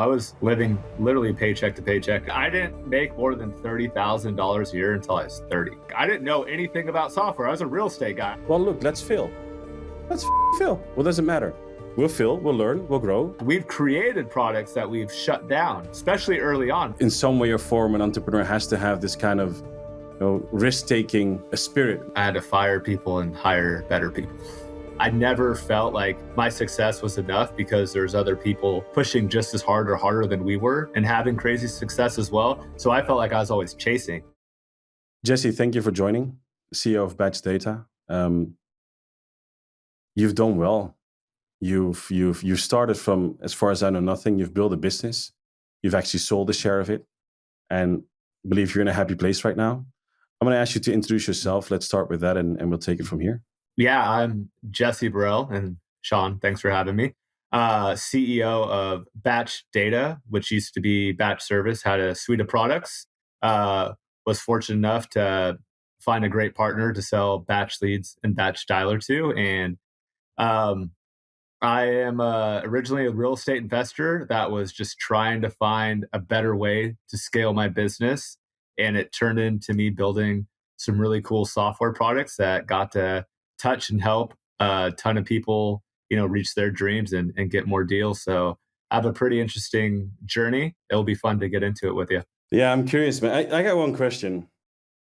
I was living literally paycheck to paycheck. I didn't make more than $30,000 a year until I was 30. I didn't know anything about software. I was a real estate guy. Well, look, let's fail. Let's fail. What does it matter? We'll fail, we'll learn, we'll grow. We've created products that we've shut down, especially early on. In some way or form, an entrepreneur has to have this kind of risk-taking spirit. I had to fire people and hire better people. I never felt like my success was enough because there's other people pushing just as hard or harder than we were and having crazy success as well. So I felt like I was always chasing. Jesse, thank you for joining, CEO of Batch Data. You've done well. You've started from, as far as I know, nothing. You've built a business. You've actually sold a share of it, and I believe you're in a happy place right now. I'm going to ask you to introduce yourself. Let's start with that, and we'll take it from here. Yeah, I'm Jesse Burrel, and Sean, thanks for having me. CEO of Batch Data, which used to be Batch Service, had a suite of products. Was fortunate enough to find a great partner to sell Batch Leads and Batch Dialer to. And I am originally a real estate investor that was just trying to find a better way to scale my business. And it turned into me building some really cool software products that got to touch and help a ton of people, reach their dreams and get more deals. So I have a pretty interesting journey. It'll be fun to get into it with you. Yeah, I'm curious, man. I got one question.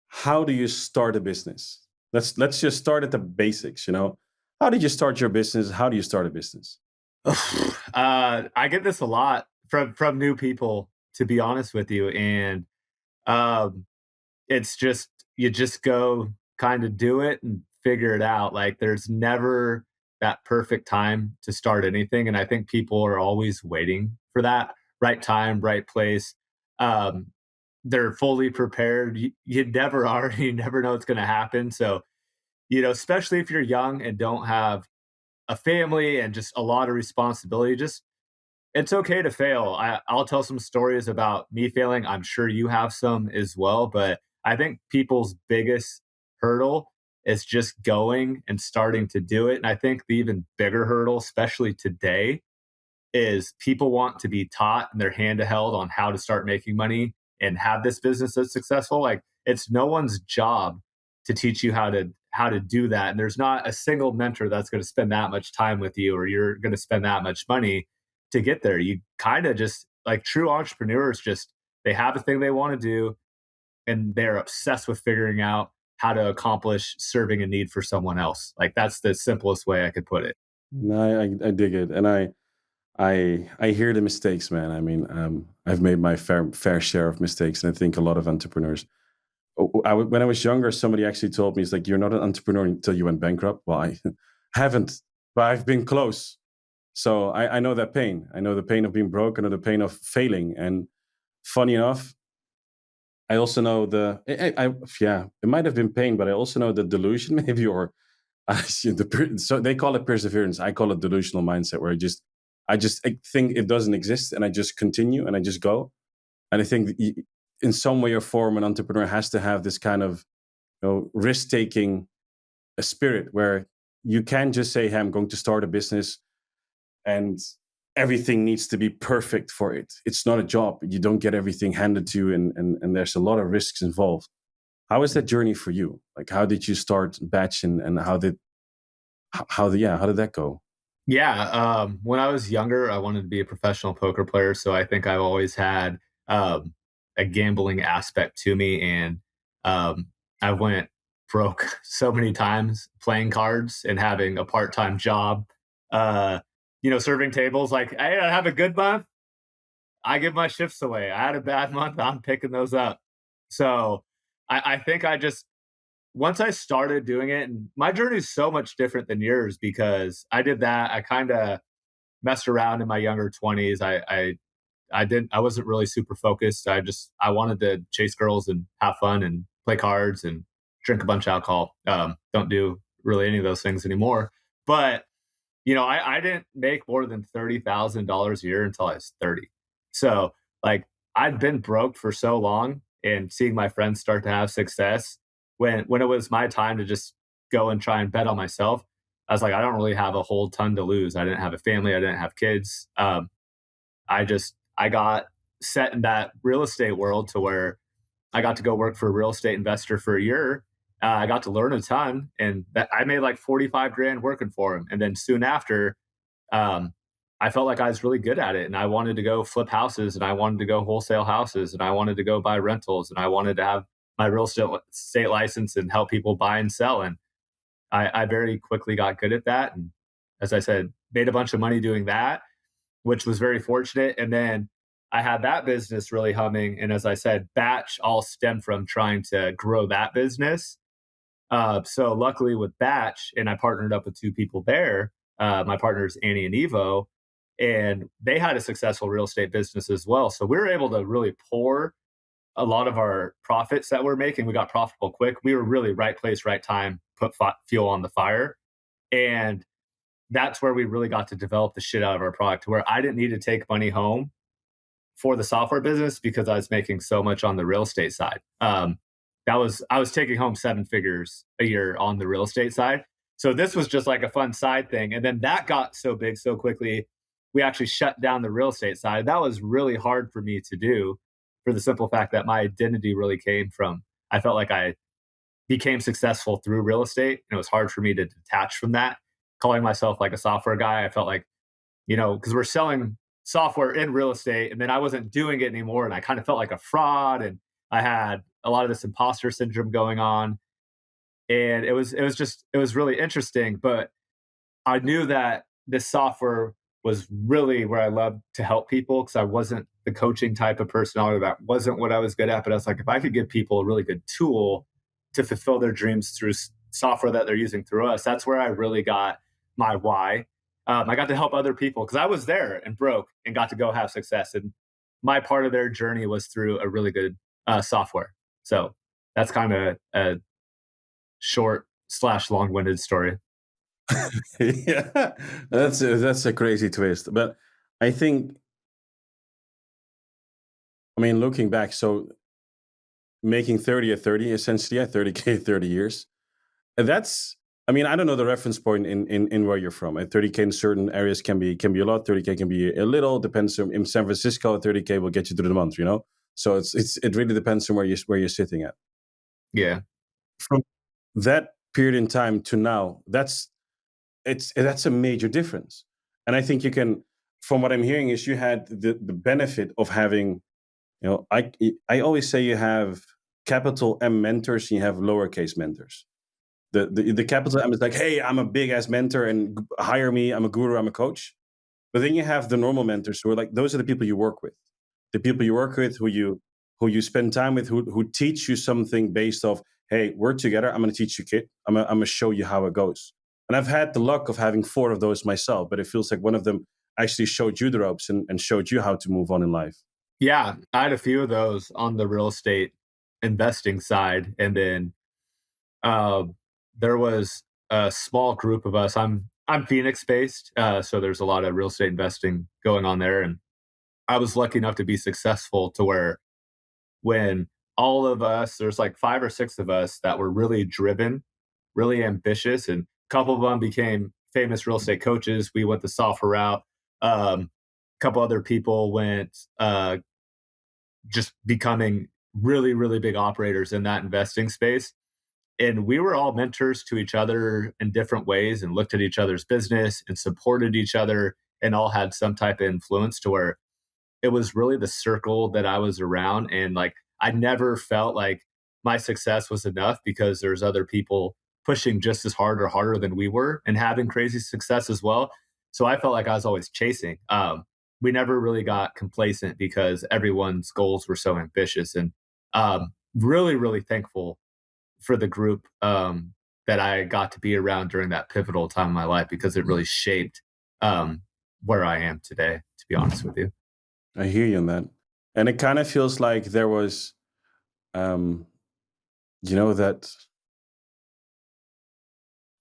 How do you start a business? Let's just start at the basics, How did you start your business? How do you start a business? I get this a lot from new people, to be honest with you. And it's just, you just go kind of do it and figure it out. Like there's never that perfect time to start anything. And I think people are always waiting for that right time, right place. They're fully prepared. You never are. You never know what's going to happen. So, especially if you're young and don't have a family and just a lot of responsibility, it's okay to fail. I'll tell some stories about me failing. I'm sure you have some as well, but I think people's biggest hurdle is just going and starting to do it. And I think the even bigger hurdle, especially today, is people want to be taught and their hand held on how to start making money and have this business that's successful. Like it's no one's job to teach you how to do that. And there's not a single mentor that's going to spend that much time with you or you're going to spend that much money to get there. You kind of just, like true entrepreneurs, they have a thing they want to do and they're obsessed with figuring out how to accomplish serving a need for someone else. Like that's the simplest way I could put it. No, I dig it. And I hear the mistakes, man. I mean, I've made my fair share of mistakes. And I think a lot of entrepreneurs, when I was younger, somebody actually told me, it's like, you're not an entrepreneur until you went bankrupt. Well, I haven't, but I've been close. So I know that pain. I know the pain of being broke. I know the pain of failing. And funny enough, I also know it might have been pain, but I also know the delusion maybe, or so they call it perseverance. I call it delusional mindset, where I think it doesn't exist and I just continue and I just go. And I think in some way or form, an entrepreneur has to have this kind of risk-taking spirit where you can't just say, hey, I'm going to start a business and everything needs to be perfect for it. It's not a job. You don't get everything handed to you and there's a lot of risks involved. How is that journey for you? Like, how did you start Batch and how did that go? Yeah. When I was younger, I wanted to be a professional poker player. So I think I've always had a gambling aspect to me. And I went broke so many times playing cards and having a part-time job, serving tables. Like, hey, I have a good month, I give my shifts away. I had a bad month, I'm picking those up. So I think once I started doing it, and my journey is so much different than yours because I did that. I kind of messed around in my younger 20s. I wasn't really super focused. I wanted to chase girls and have fun and play cards and drink a bunch of alcohol. Don't do really any of those things anymore. But, I didn't make more than $30,000 a year until I was 30. So like I'd been broke for so long and seeing my friends start to have success when it was my time to just go and try and bet on myself, I was like, I don't really have a whole ton to lose. I didn't have a family. I didn't have kids. I just I got set in that real estate world to where I got to go work for a real estate investor for a year. I got to learn a ton, and that I made like 45 grand working for him. And then soon after, um, I felt like I was really good at it, and I wanted to go flip houses, and I wanted to go wholesale houses, and I wanted to go buy rentals, and I wanted to have my real estate license and help people buy and sell. And I very quickly got good at that. And as I said, made a bunch of money doing that, which was very fortunate. And then I had that business really humming. And as I said, Batch all stemmed from trying to grow that business. So luckily with Batch, and I partnered up with two people there. My partners Annie and Evo, and they had a successful real estate business as well. So we were able to really pour a lot of our profits that we're making. We got profitable quick. We were really right place, right time, put fuel on the fire, and that's where we really got to develop the shit out of our product. Where I didn't need to take money home for the software business because I was making so much on the real estate side. I was taking home 7 figures a year on the real estate side. So this was just like a fun side thing. And then that got so big so quickly, we actually shut down the real estate side. That was really hard for me to do for the simple fact that my identity really came from, I felt like I became successful through real estate. And it was hard for me to detach from that. Calling myself like a software guy, I felt like, because we're selling software in real estate and then I wasn't doing it anymore. And I kind of felt like a fraud. And I had a lot of this imposter syndrome going on. And it was really interesting. But I knew that this software was really where I loved to help people because I wasn't the coaching type of personality. That wasn't what I was good at. But I was like, if I could give people a really good tool to fulfill their dreams through software that they're using through us, that's where I really got my why. I got to help other people because I was there and broke and got to go have success. And my part of their journey was through a really good software. So that's kind of a short / long-winded story. Yeah, that's a crazy twist. But I think, I mean, looking back, so making 30 at 30, essentially at 30K, 30 years. And that's, I mean, I don't know the reference point in where you're from. At 30K in certain areas can be a lot. 30K can be a little. Depends. In San Francisco, 30K will get you through the month. So it really depends on where you're sitting at. Yeah. From that period in time to now, that's a major difference. And I think you can, from what I'm hearing, is you had the benefit of having, I always say you have capital M mentors and you have lowercase mentors. The capital M is like, hey, I'm a big ass mentor and hire me. I'm a guru. I'm a coach. But then you have the normal mentors who are like, those are the people you work with, the people you work with, who you spend time with, who teach you something based off, hey, we're together. I'm going to teach you, kid. I'm going to show you how it goes. And I've had the luck of having 4 of those myself, but it feels like one of them actually showed you the ropes and showed you how to move on in life. Yeah. I had a few of those on the real estate investing side. And then uh, there was a small group of us. I'm Phoenix based, so there's a lot of real estate investing going on there, and I was lucky enough to be successful to where when all of us, there's like 5 or 6 of us that were really driven, really ambitious, and a couple of them became famous real estate coaches. We went the software route. A couple other people went just becoming really, really big operators in that investing space. And we were all mentors to each other in different ways and looked at each other's business and supported each other and all had some type of influence to where it was really the circle that I was around. And like, I never felt like my success was enough because there's other people pushing just as hard or harder than we were and having crazy success as well. So I felt like I was always chasing. We never really got complacent because everyone's goals were so ambitious, and really, really thankful for the group that I got to be around during that pivotal time in my life because it really shaped where I am today, to be honest with you. I hear you on that. And it kind of feels like there was, um, that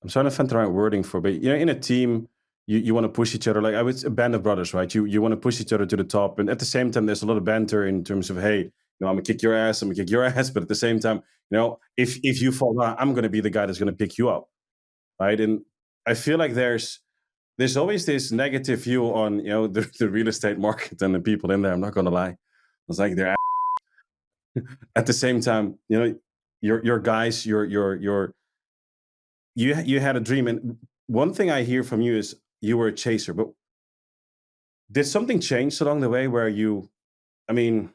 I'm trying to find the right wording for, but in a team, you want to push each other. Like I was a band of brothers, right? You want to push each other to the top, and at the same time, there's a lot of banter in terms of, hey, I'm gonna kick your ass, I'm gonna kick your ass, but at the same time, if you fall down, I'm gonna be the guy that's gonna pick you up, right? And I feel like there's there's always this negative view on, the real estate market and the people in there. I'm not going to lie. It's like they're at the same time, your guys, you had a dream. And one thing I hear from you is you were a chaser, but did something change along the way where I mean,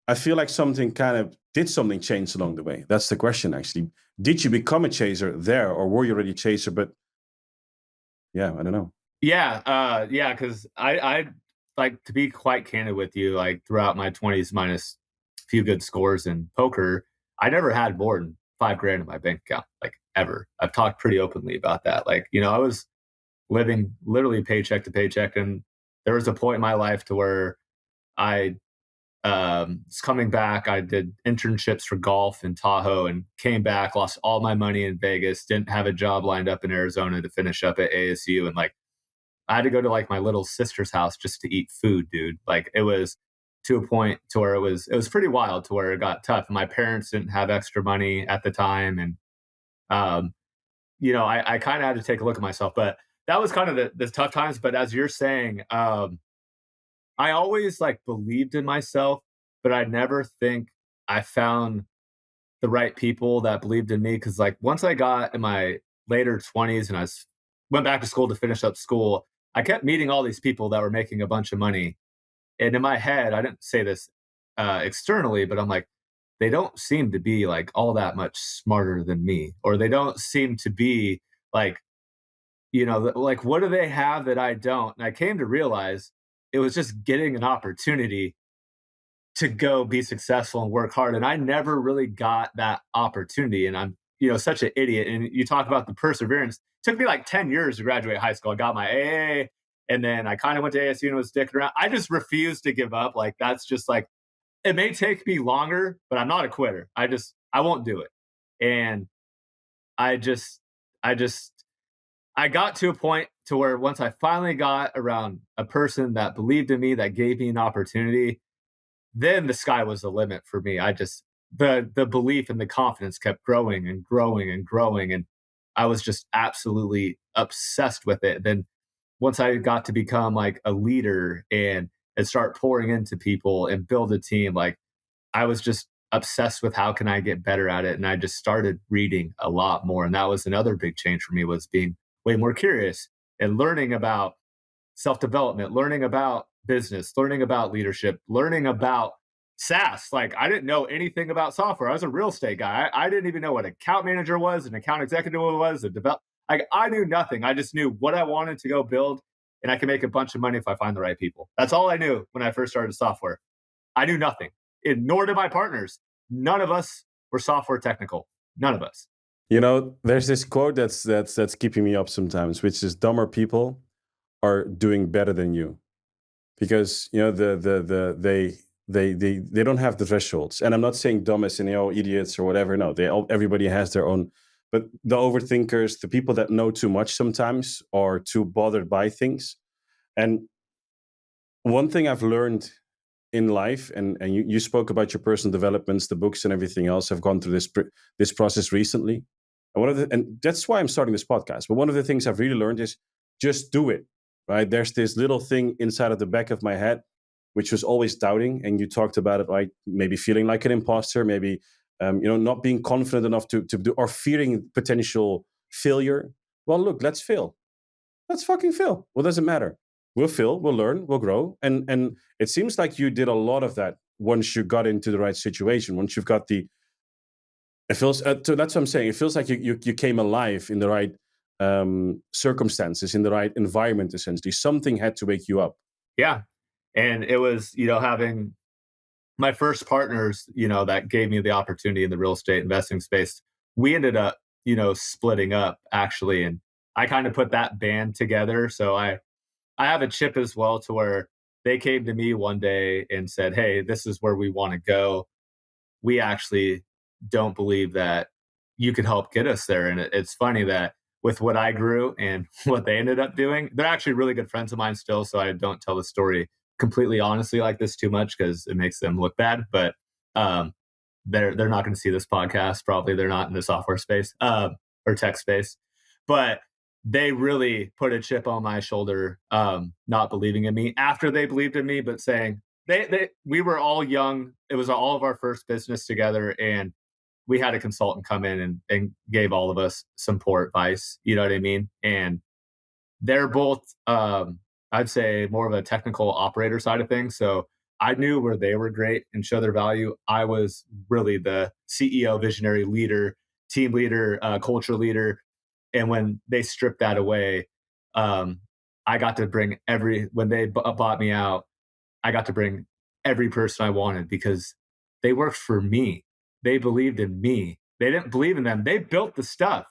I feel like did something change along the way? That's the question, actually. Did you become a chaser there, or were you already a chaser? But yeah, I don't know. Yeah, because I like to be quite candid with you. Like throughout my 20s, minus a few good scores in poker, I never had more than 5 grand in my bank account, like ever. I've talked pretty openly about that. Like, I was living literally paycheck to paycheck, and there was a point in my life to where I was coming back. I did internships for golf in Tahoe and came back, lost all my money in Vegas, didn't have a job lined up in Arizona to finish up at ASU, and like I had to go to like my little sister's house just to eat food, dude. Like it was to a point to where it was pretty wild to where it got tough. My parents didn't have extra money at the time, and um, I kind of had to take a look at myself. But that was kind of the tough times. But as you're saying, I always like believed in myself, but I never think I found the right people that believed in me. Cause like once I got in my later 20s and went back to school to finish up school, I kept meeting all these people that were making a bunch of money. And in my head, I didn't say this externally, but I'm like, they don't seem to be like all that much smarter than me, or they don't seem to be like, like what do they have that I don't? And I came to realize it was just getting an opportunity to go be successful and work hard. And I never really got that opportunity. And I'm, such an idiot. And you talk about the perseverance. It took me like 10 years to graduate high school. I got my AA, and then I kind of went to ASU and was sticking around. I just refused to give up. Like that's just like it may take me longer, but I'm not a quitter. I won't do it. And I just I just I got to a point to where once I finally got around a person that believed in me, that gave me an opportunity, then the sky was the limit for me. I just the belief and the confidence kept growing and growing and growing, and I was just absolutely obsessed with it. Then once I got to become like a leader and start pouring into people and build a team, like I was just obsessed with how can I get better at it, and I just started reading a lot more, and that was another big change for me, was being way more curious and learning about self-development, learning about business, learning about leadership, learning about SaaS. Like I didn't know anything about software. I was a real estate guy. I didn't even know what account manager was, an account executive was, a develop. Like I knew nothing. I just knew what I wanted to go build, and I can make a bunch of money if I find the right people. That's all I knew when I first started software. I knew nothing, and nor did my partners. None of us were software technical. None of us. There's this quote that's keeping me up sometimes, which is dumber people are doing better than you, because they don't have the thresholds. And I'm not saying dumb as in idiots or whatever. No, everybody has their own. But the overthinkers, the people that know too much sometimes, are too bothered by things. And one thing I've learned in life, and you spoke about your personal developments, the books and everything else. I've gone through this process recently. And that's why I'm starting this podcast. But one of the things I've really learned is just do it, right? There's this little thing inside of the back of my head, which was always doubting. And you talked about it, like maybe feeling like an imposter, maybe, not being confident enough to do, or fearing potential failure. Well, look, let's fail. Let's fucking fail. What does it matter? We'll fail, we'll learn, we'll grow. And it seems like you did a lot of that once you got into the right situation, once you've got it feels, so that's what I'm saying. It feels like you came alive in the right circumstances, in the right environment, essentially. Something had to wake you up. Yeah. And it was, having my first partners, that gave me the opportunity in the real estate investing space. We ended up, splitting up actually. And I kind of put that band together. So I have a chip as well, to where they came to me one day and said, "Hey, this is where we want to go. We actually don't believe that you could help get us there." And it's funny that with what I grew and what they ended up doing, they're actually really good friends of mine still. So I don't tell the story completely honestly like this too much, because it makes them look bad. But they're not going to see this podcast. Probably they're not in the software space or tech space. But they really put a chip on my shoulder, not believing in me after they believed in me, but saying we were all young. It was all of our first business together, and we had a consultant come in and gave all of us some poor advice. You know what I mean? And they're both, I'd say, more of a technical operator side of things. So I knew where they were great and show their value. I was really the CEO, visionary leader, team leader, culture leader. And when they stripped that away, um, I got to bring when they bought me out, I got to bring every person I wanted because they worked for me. They believed in me. They didn't believe in them. They built the stuff,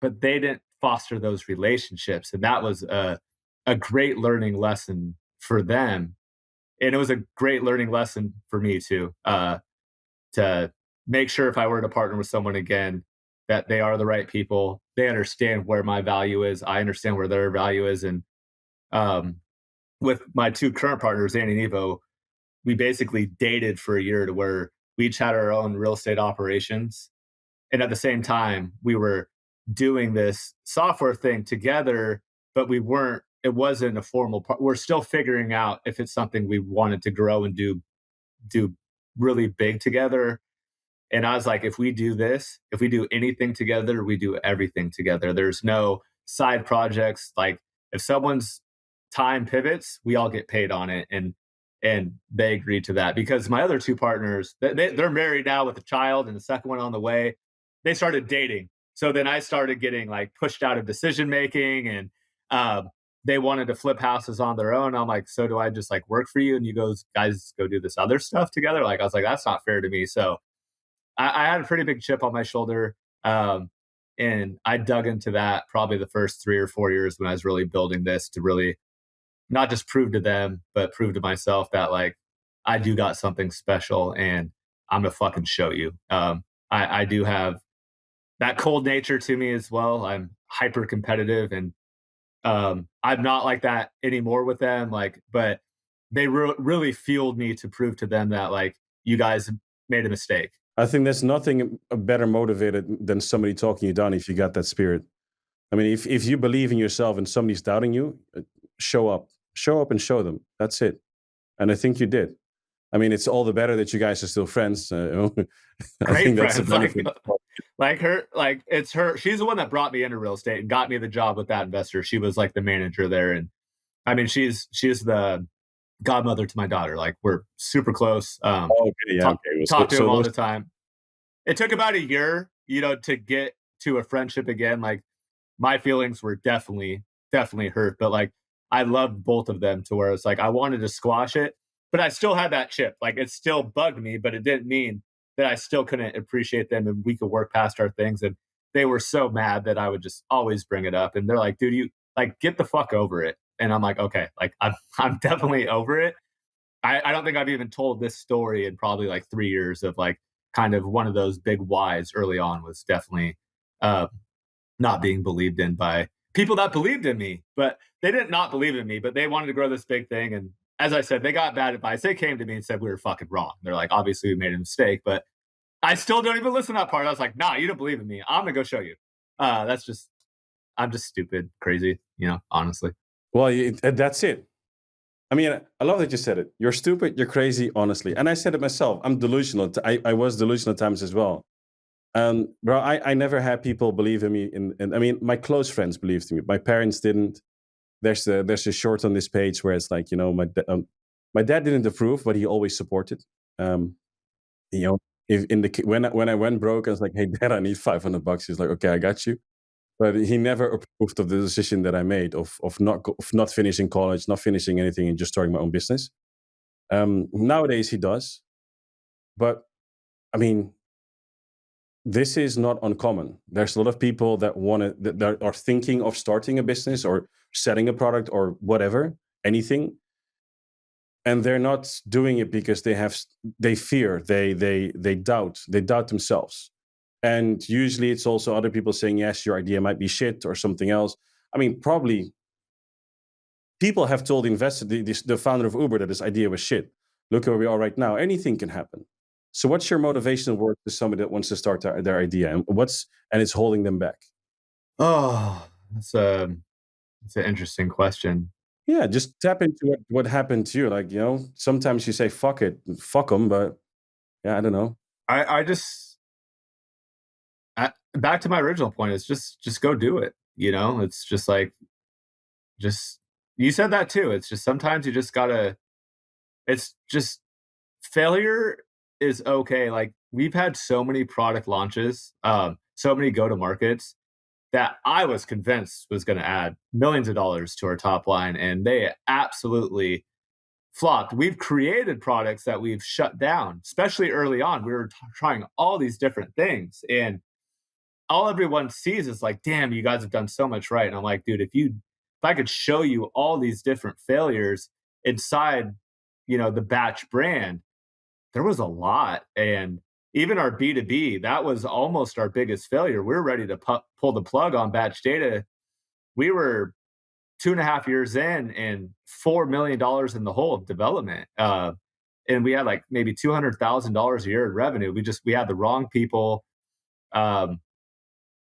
but they didn't foster those relationships. And that was a great learning lesson for them. And it was a great learning lesson for me too, to make sure if I were to partner with someone again, that they are the right people. They understand where my value is. I understand where their value is. And um, with my two current partners, Andy and Evo, we basically dated for a year to where we each had our own real estate operations. And at the same time, we were doing this software thing together, but it wasn't a formal part. We're still figuring out if it's something we wanted to grow and do really big together. And I was like, if we do this, if we do anything together, we do everything together. There's no side projects. Like if someone's time pivots, we all get paid on it. And they agreed to that because my other two partners, they're married now with a child and the second one on the way. They started dating. So then I started getting like pushed out of decision making and they wanted to flip houses on their own. I'm like, so do I just like work for you? And you guys go do this other stuff together? Like, I was like, that's not fair to me. So I had a pretty big chip on my shoulder. And I dug into that probably the first 3 or 4 years when I was really building this to really not just prove to them, but prove to myself that like I do got something special and I'm gonna fucking show you. I do have that cold nature to me as well. I'm hyper competitive and I'm not like that anymore with them. Like, but they really fueled me to prove to them that like you guys made a mistake. I think there's nothing better motivated than somebody talking you down if you got that spirit. I mean, if you believe in yourself and somebody's doubting you, show up and show them. That's it. And I think you did. I mean, it's all the better that you guys are still friends. I Great think that's the friends. benefit. Like her, like it's her. She's the one that brought me into real estate and got me the job with that investor. She was like the manager there, and I mean, she's the godmother to my daughter. Like we're super close. Okay, yeah, okay. Talk to him all the time. It took about a year, to get to a friendship again. Like my feelings were definitely hurt, but like I loved both of them to where it's like I wanted to squash it, but I still had that chip. Like it still bugged me, but it didn't mean that I still couldn't appreciate them and we could work past our things. And they were so mad that I would just always bring it up. And they're like, dude, you like get the fuck over it. And I'm like, okay, like I'm definitely over it. I don't think I've even told this story in probably like 3 years of like kind of one of those big whys early on was definitely uh, not being believed in by people that believed in me, but they didn't not believe in me, but they wanted to grow this big thing. And as I said, they got bad advice. They came to me and said we were fucking wrong. They're like, obviously we made a mistake, but I still don't even listen to that part. I was like, nah, you don't believe in me. I'm gonna go show you. I'm just stupid, crazy, honestly. Well, that's it. I mean, I love that you said it. You're stupid, you're crazy, honestly. And I said it myself. I'm delusional. I was delusional at times as well. And bro, I never had people believe in me. I mean, my close friends believed in me. My parents didn't. There's a short on this page where it's like, my dad didn't approve, but he always supported. Um, you know, if in the when I went broke, I was like, hey, dad, I need $500. He's like, okay, I got you. But he never approved of the decision that I made of not finishing college, not finishing anything, and just starting my own business. Nowadays he does, but I mean, this is not uncommon. There's a lot of people that are thinking of starting a business or setting a product or whatever, anything, and they're not doing it because they fear, they doubt themselves. And usually it's also other people saying, yes, your idea might be shit or something else. I mean, probably people have told the founder of Uber that this idea was shit. Look where we are right now. Anything can happen. So what's your motivational word to somebody that wants to start their idea and it's holding them back? Oh, That's a it's an interesting question. Yeah, just tap into what happened to you. Like, sometimes you say fuck it, fuck them, but yeah, I don't know. I just back to my original point. It's just go do it. It's just like just you said that too. It's just sometimes you just gotta. It's just failure is okay. Like we've had so many product launches, so many go to markets that I was convinced was going to add millions of dollars to our top line, and they absolutely flopped. We've created products that we've shut down, especially early on. We were trying all these different things, and all everyone sees is like, "Damn, you guys have done so much right." And I'm like, "Dude, if I could show you all these different failures inside, the batch brand, there was a lot." And even our B2B, that was almost our biggest failure. We were ready to pull the plug on batch data. We were 2.5 years in and $4 million in the hole of development. And we had like maybe $200,000 a year in revenue. We had the wrong people. Um,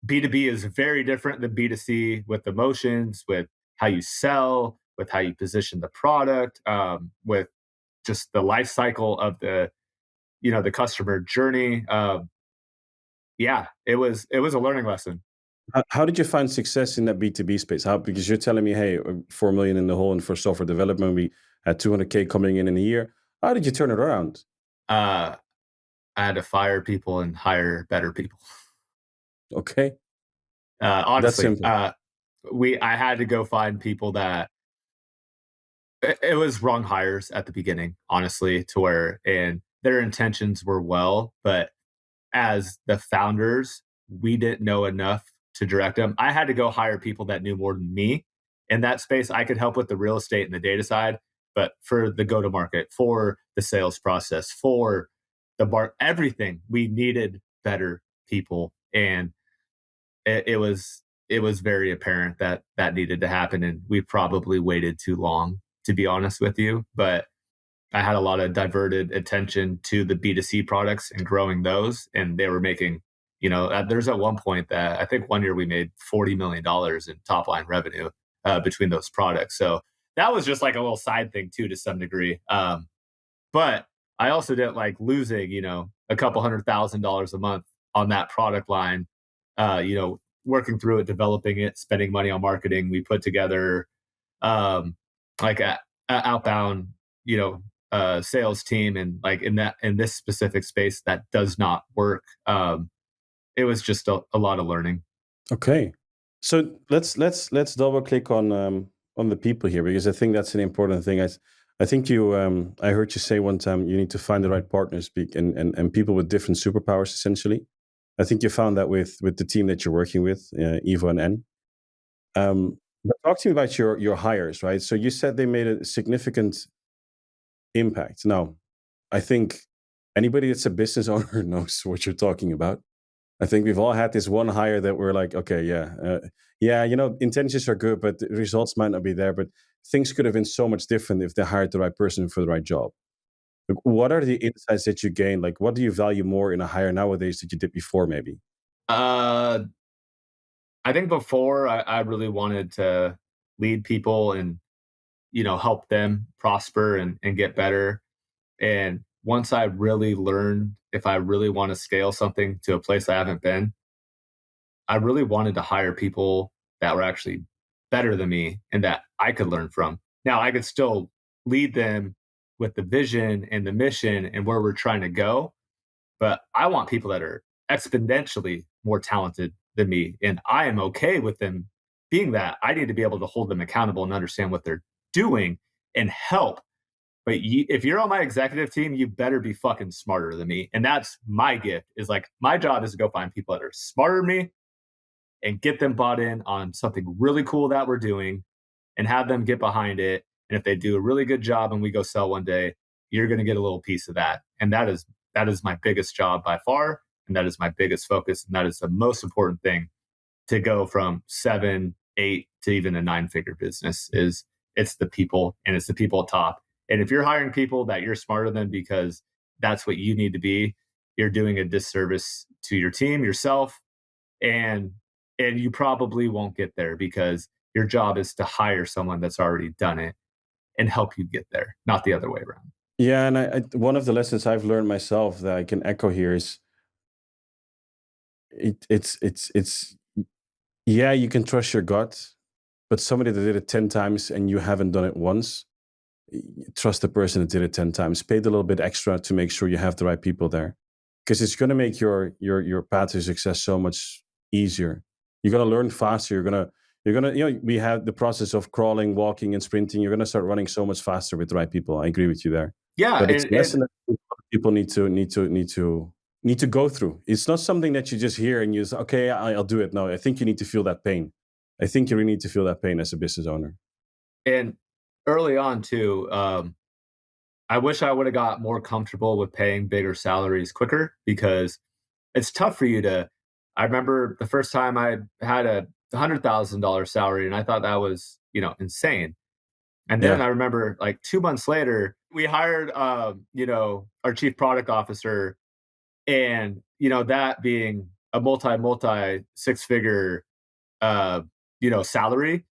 B2B is very different than B2C with emotions, with how you sell, with how you position the product, with just the life cycle of the customer journey. Yeah, it was a learning lesson. How did you find success in that B2B space? How, because you're telling me, hey, 4 million in the hole and for software development, we had 200K coming in a year. How did you turn it around? Uh, I had to fire people and hire better people. Okay. That's Honestly, simple. I had to go find people that it was wrong hires at the beginning, honestly, to where and their intentions were well, but as the founders, we didn't know enough to direct them. I had to go hire people that knew more than me in that space. I could help with the real estate and the data side, but for the go to market, for the sales process, for everything, we needed better people. And it was very apparent that that needed to happen. And we probably waited too long, to be honest with you. But I had a lot of diverted attention to the B2C products and growing those. And they were making, there's at one point that I think one year we made $40 million in top line revenue between those products. So that was just like a little side thing too, to some degree. But I also didn't like losing, a couple $100,000 a month on that product line, working through it, developing it, spending money on marketing. We put together um, like a outbound, sales team, and like in this specific space that does not work. It was just a lot of learning. Okay. So let's double click on the people here, because I think that's an important thing. I think I heard you say one time you need to find the right partners, and people with different superpowers essentially. I think you found that with the team that you're working with, Evo and N. But talk to me about your hires, right? So you said they made a significant impact. Now, I think anybody that's a business owner knows what you're talking about. I think we've all had this one hire that we're like, okay, yeah, intentions are good, but the results might not be there. But things could have been so much different if they hired the right person for the right job. Like, what are the insights that you gain? Like, what do you value more in a hire nowadays that you did before, maybe? Uh, I think before I really wanted to lead people and help them prosper and get better. And once I really learned if I really want to scale something to a place I haven't been, I really wanted to hire people that were actually better than me and that I could learn from. Now, I could still lead them with the vision and the mission and where we're trying to go, but I want people that are exponentially more talented than me. And I am okay with them being that. I need to be able to hold them accountable and understand what they're doing and help. But if you're on my executive team, you better be fucking smarter than me. And that's my gift is like my job is to go find people that are smarter than me and get them bought in on something really cool that we're doing and have them get behind it. And if they do a really good job and we go sell one day, you're going to get a little piece of that. And that is my biggest job by far. And that is my biggest focus. And that is the most important thing to go from 7, 8 to even a 9-figure business is it's the people and it's the people at top. And if you're hiring people that you're smarter than because that's what you need to be, you're doing a disservice to your team, yourself, and and you probably won't get there because your job is to hire someone that's already done it and help you get there, not the other way around. Yeah, and one of the lessons I've learned myself that I can echo here is it's yeah, you can trust your gut, but somebody that did it 10 times and you haven't done it once, trust the person that did it 10 times. Pay a little bit extra to make sure you have the right people there. Because it's going to make your path to success so much easier. You're going to learn faster. We have the process of crawling, walking, and sprinting. You're going to start running so much faster with the right people. I agree with you there. Yeah, But it's a and lesson that people need to go through. It's not something that you just hear and you say, okay, I'll do it. No, I think you need to feel that pain. I think you really need to feel that pain as a business owner. and early on too, I wish I would have got more comfortable with paying bigger salaries quicker because it's tough for you to. I remember the first time I had a $100,000 salary, and I thought that was insane. And then Yeah. I remember like 2 months later, we hired our chief product officer, and that being a multi six figure salary,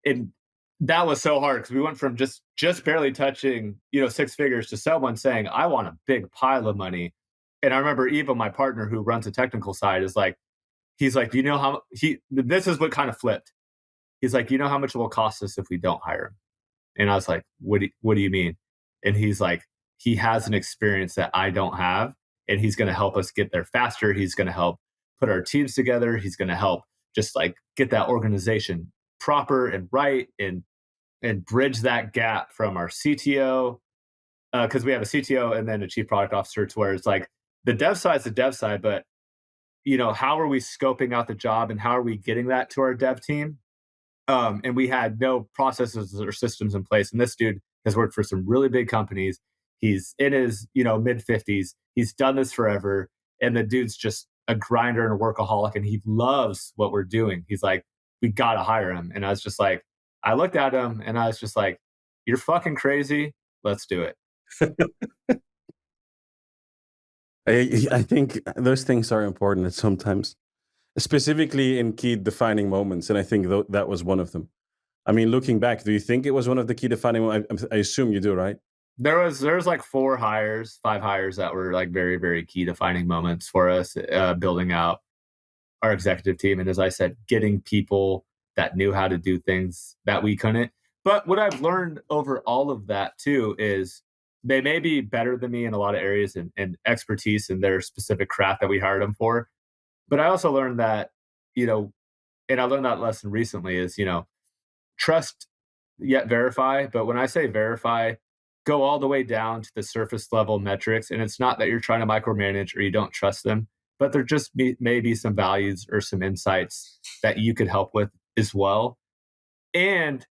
and that was so hard because we went from just barely touching six figures to someone saying I want a big pile of money. And I remember Eva, my partner who runs the technical side, is like, he's like, do you know how he this is what kind of flipped. He's like, you know how much it will cost us if we don't hire him? And I was like, what do you mean? And he's like, he has an experience that I don't have, and he's going to help us get there faster. He's going to help put our teams together. He's going to help just like get that organization proper and right, and bridge that gap from our CTO, because we have a CTO and then a chief product officer, to where it's like the dev side's the dev side, but how are we scoping out the job and how are we getting that to our dev team? And we had no processes or systems in place. And this dude has worked for some really big companies. He's in his mid 50s. He's done this forever, and the dude's just a grinder and a workaholic, and he loves what we're doing. He's like, we gotta hire him. And I was just like, I looked at him and I was just like, you're fucking crazy. Let's do it. I think those things are important sometimes, specifically in key defining moments. And I think that was one of them. I mean, looking back, do you think it was one of the key defining moments? I assume you do, right? There was like 5 hires that were like very, very key defining moments for us, building out our executive team. And as I said, getting people that knew how to do things that we couldn't. But what I've learned over all of that too is they may be better than me in a lot of areas, and expertise in their specific craft that we hired them for. But I also learned that, you know, and I learned that lesson recently is, trust yet verify. But when I say verify, go all the way down to the surface level metrics. And it's not that you're trying to micromanage or you don't trust them, but there just may be some values or some insights that you could help with as well. And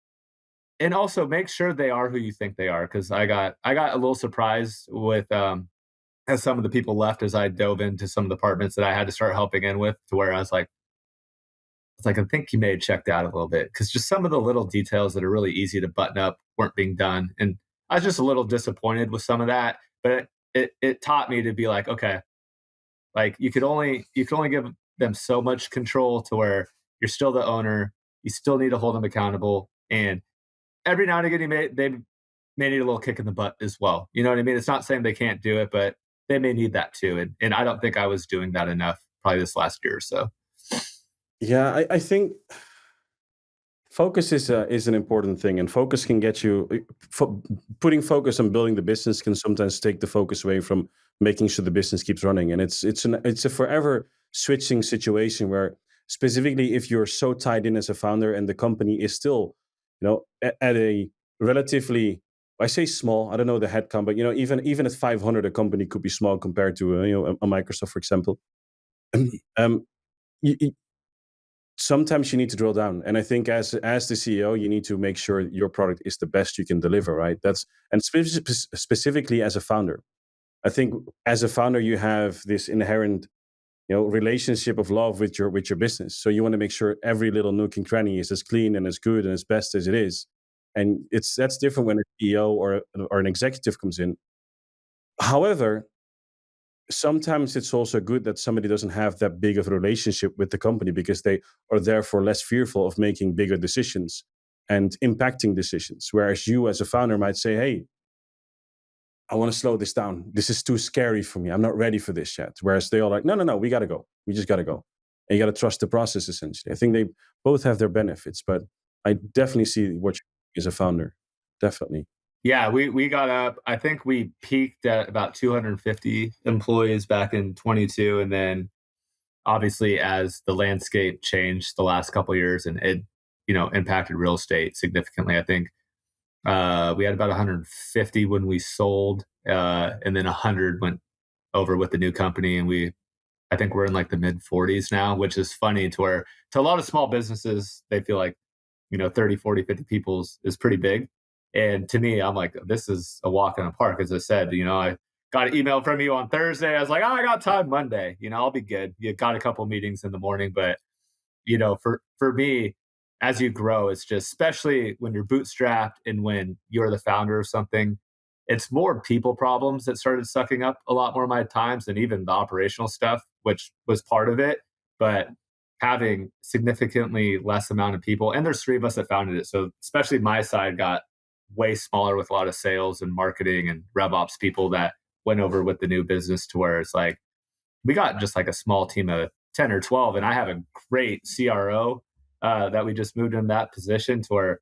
also make sure they are who you think they are. Cause I got a little surprised with as some of the people left, as I dove into some of the departments that I had to start helping in with, to where I think you may have checked out a little bit because just some of the little details that are really easy to button up weren't being done. And I was just a little disappointed with some of that, but it taught me to be like, okay, like you can only give them so much control, to where you're still the owner. You still need to hold them accountable. And every now and again, they may need a little kick in the butt as well. You know what I mean? It's not saying they can't do it, but they may need that too. And I don't think I was doing that enough probably this last year or so. Yeah, I think focus is an important thing, and focus can get you. Putting focus on building the business can sometimes take the focus away from making sure the business keeps running, and it's a forever switching situation where, specifically, if you're so tied in as a founder and the company is still, at a relatively, I say small, I don't know the headcount, but even at 500, a company could be small compared to a Microsoft, for example. um, you, sometimes you need to drill down, and I think as the CEO you need to make sure your product is the best you can deliver, right? That's and specifically as a founder, I think as a founder you have this inherent relationship of love with your business, so you want to make sure every little nook and cranny is as clean and as good and as best as it is. And that's different when a CEO or an executive comes in. However, sometimes it's also good that somebody doesn't have that big of a relationship with the company, because they are therefore less fearful of making bigger decisions and impacting decisions. Whereas you as a founder might say, hey, I want to slow this down. This is too scary for me. I'm not ready for this yet. Whereas they all like, no, no, no, we got to go. We just got to go. And you got to trust the process, essentially. I think they both have their benefits, but I definitely see what you as a founder. Definitely. Yeah, we got up. I think we peaked at about 250 employees back in 22, and then obviously as the landscape changed the last couple of years, and it impacted real estate significantly. I think we had about 150 when we sold, and then 100 went over with the new company, and I think we're in like the mid 40s now, which is funny to where to a lot of small businesses they feel like 30, 40, 50 people is pretty big. And to me, I'm like, this is a walk in the park. As I said, I got an email from you on Thursday. I was like, oh, I got time Monday. I'll be good. You got a couple meetings in the morning, but for me, as you grow, it's just, especially when you're bootstrapped and when you're the founder of something, it's more people problems that started sucking up a lot more of my times than even the operational stuff, which was part of it. But having significantly less amount of people, and there's three of us that founded it. So especially my side got way smaller with a lot of sales and marketing and rev ops people that went over with the new business, to where it's like, we got just like a small team of 10 or 12. And I have a great CRO that we just moved in that position, to where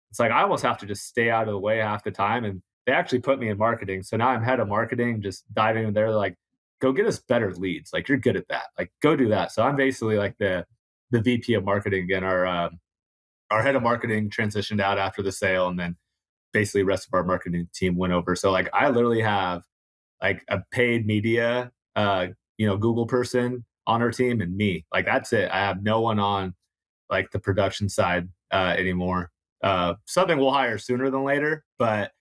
it's like I almost have to just stay out of the way half the time. And they actually put me in marketing. So now I'm head of marketing, just diving in there, like, go get us better leads. Like, you're good at that. Like, go do that. So I'm basically like the VP of marketing again. Our head of marketing transitioned out after the sale, and then basically the rest of our marketing team went over. So like I literally have like a paid media Google person on our team, and me. Like, that's it. I have no one on like the production side anymore. Something we'll hire sooner than later, but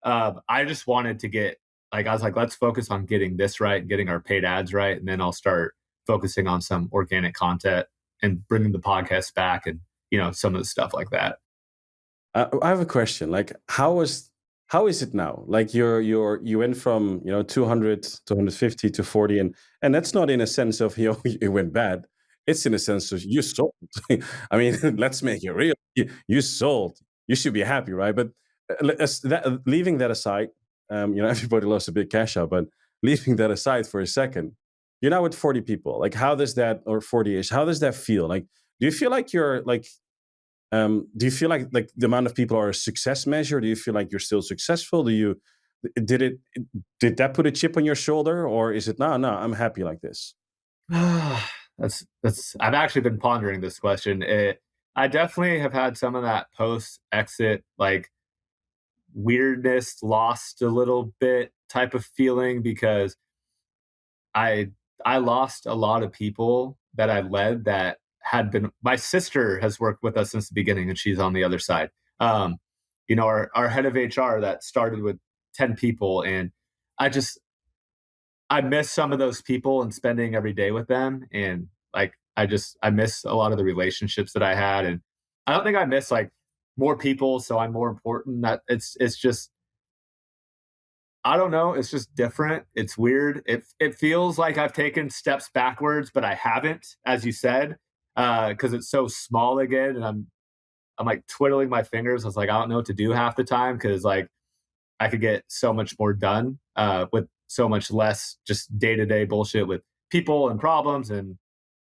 I just wanted to get, like, I was like, let's focus on getting this right, getting our paid ads right, and then I'll start focusing on some organic content and bringing the podcast back, and some of the stuff like that. I have a question. Like, how is it now? Like, you went from 200 to 150 to 40, and that's not in a sense of it went bad. It's in a sense of you sold. I mean, let's make it real. You sold. You should be happy, right? But leaving that aside, everybody loves a big cash out, but leaving that aside for a second, you're now with 40 people. Like, how does that, or 40-ish? How does that feel? Like, do you feel like you're like do you feel like the amount of people are a success measure? Do you feel like you're still successful? Did it did that put a chip on your shoulder, or is it no, no, I'm happy like this? That's I've actually been pondering this question. I definitely have had some of that post exit like weirdness, lost a little bit type of feeling, because I I lost a lot of people that I led that had been. My sister has worked with us since the beginning, and she's on the other side. Um, our head of HR that started with 10 people, and I just I miss some of those people and spending every day with them, and like I miss a lot of the relationships that I had, and I don't think I miss like more people, so I'm more important. That it's just, I don't know. It's just different. It's weird. It feels like I've taken steps backwards, but I haven't, as you said, because it's so small again, and I'm like twiddling my fingers. I was like, I don't know what to do half the time, because like I could get so much more done with so much less just day to day bullshit with people and problems and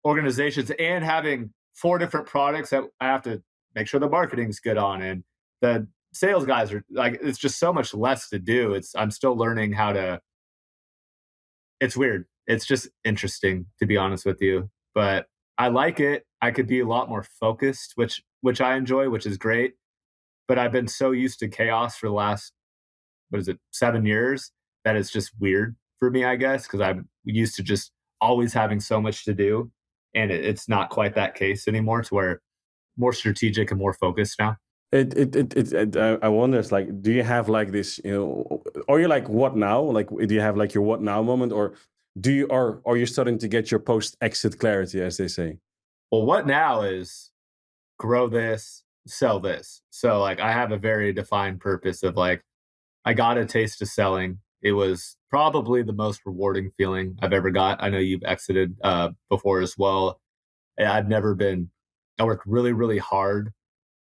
organizations, and having four different products that I have to make sure the marketing's good on, and the sales guys are like, it's just so much less to do. I'm still learning how to. It's weird. It's just interesting, to be honest with you, but I like it. I could be a lot more focused, which I enjoy, which is great. But I've been so used to chaos for the last, what is it, 7 years, that it's just weird for me, I guess, because I'm used to just always having so much to do, and it's not quite that case anymore. To where more strategic and more focused now. I wonder, it's like, do you have like this, or you're like, what now? Like, do you have like your what now moment, or are you starting to get your post exit clarity, as they say? Well, what now is grow this, sell this. So like I have a very defined purpose of like, I got a taste of selling. It was probably the most rewarding feeling I've ever got. I know you've exited before as well. I've never been, I worked really, really hard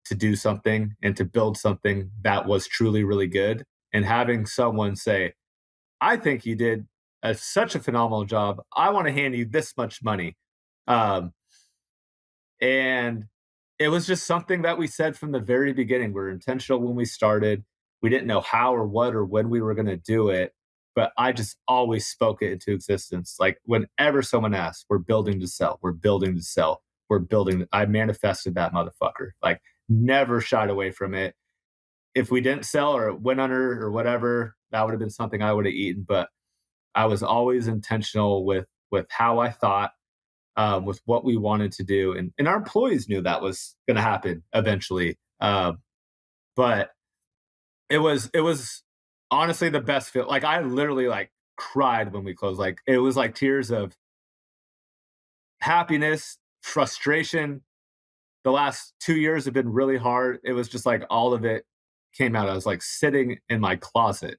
to do something and to build something that was truly really good. And having someone say, I think you did such a phenomenal job. I want to hand you this much money. Um, and it was just something that we said from the very beginning. We were intentional when we started. We didn't know how or what or when we were going to do it, but I just always spoke it into existence. Like whenever someone asked, we're building to sell, we're building to sell, we're building. I manifested that motherfucker. Like never shied away from it. If we didn't sell or it went under or whatever, that would have been something I would have eaten. But I was always intentional with how I thought, with what we wanted to do, and our employees knew that was going to happen eventually. But it was honestly the best feel. Like I literally like cried when we closed. Like it was like tears of happiness, frustration. The last 2 years have been really hard. It was just like all of it came out. I was like sitting in my closet,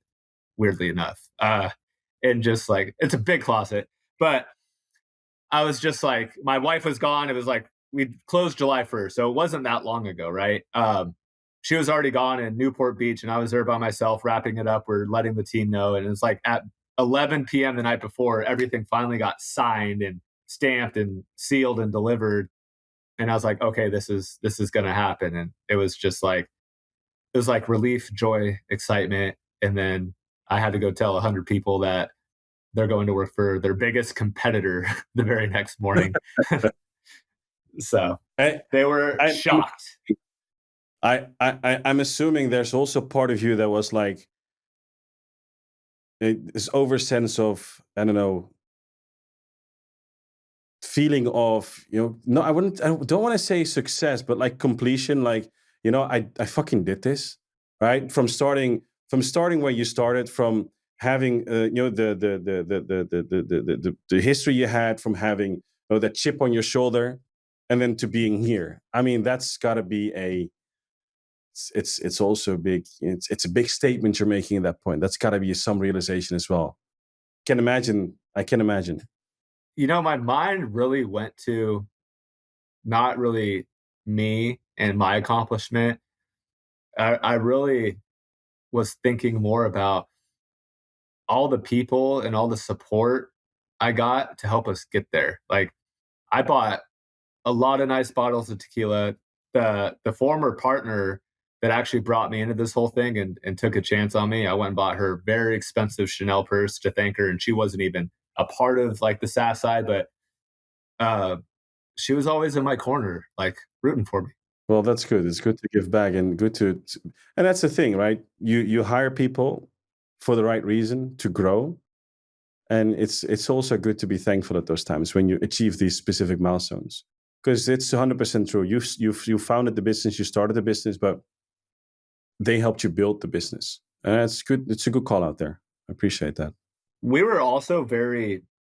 weirdly enough, and just like it's a big closet, but I was just like, my wife was gone. It was like we closed July 1st, so it wasn't that long ago, right? She was already gone in Newport Beach, and I was there by myself wrapping it up. We're letting the team know, and it's like at 11 p.m. the night before, everything finally got signed and stamped and sealed and delivered. And I was like, okay, this is gonna happen. And it was like relief, joy, excitement, and then I had to go tell 100 people that they're going to work for their biggest competitor the very next morning. So I, they were I, I'm, shocked. I'm assuming there's also part of you that was like this over sense of, I don't know, feeling of, no, I don't want to say success, but like completion, like, I fucking did this, right? From starting where you started, from having, the history you had, from having, that chip on your shoulder, and then to being here. I mean, that's got to be it's also a big, it's a big statement you're making at that point. That's got to be some realization as well. I can imagine. My mind really went to not really me and my accomplishment. I really was thinking more about all the people and all the support I got to help us get there. Like I bought a lot of nice bottles of tequila. The former partner that actually brought me into this whole thing and took a chance on me, I went and bought her very expensive Chanel purse to thank her, and she wasn't even a part of like the SaaS side, but uh, she was always in my corner, like rooting for me. Well, that's good. It's good to give back, and good and that's the thing, right? You hire people for the right reason to grow, and it's also good to be thankful at those times when you achieve these specific milestones, because it's 100% true. You founded the business, you started the business, but they helped you build the business, and that's good. It's a good call out there. I appreciate that. We were also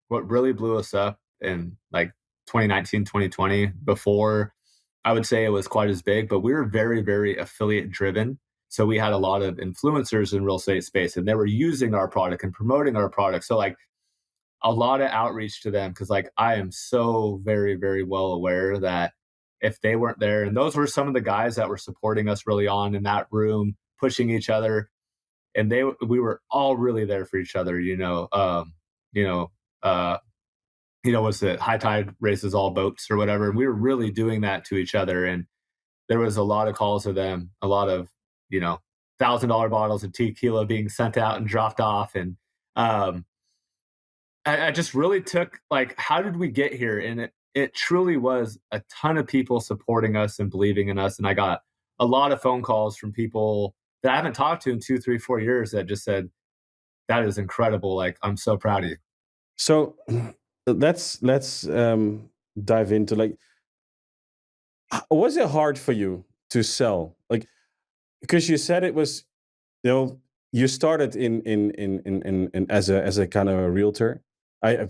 what really blew us up in like 2019, 2020, before I would say it was quite as big, but we were very, very affiliate driven. So we had a lot of influencers in real estate space, and they were using our product and promoting our product. So like a lot of outreach to them, because like I am so very, very well aware that if they weren't there, and those were some of the guys that were supporting us really on in that room, pushing each other, and we were all really there for each other. You know, uh, was it high tide raises all boats or whatever? And we were really doing that to each other, and there was a lot of calls to them, a lot of $1,000 bottles of tequila being sent out and dropped off, and um, I just really took like, how did we get here? And it truly was a ton of people supporting us and believing in us. And I got a lot of phone calls from people that I haven't talked to in 2, 3, 4 years that just said, that is incredible. Like, I'm so proud of you. So let's dive into, like, was it hard for you to sell? Like, because you said it was, you started in as a kind of a realtor. I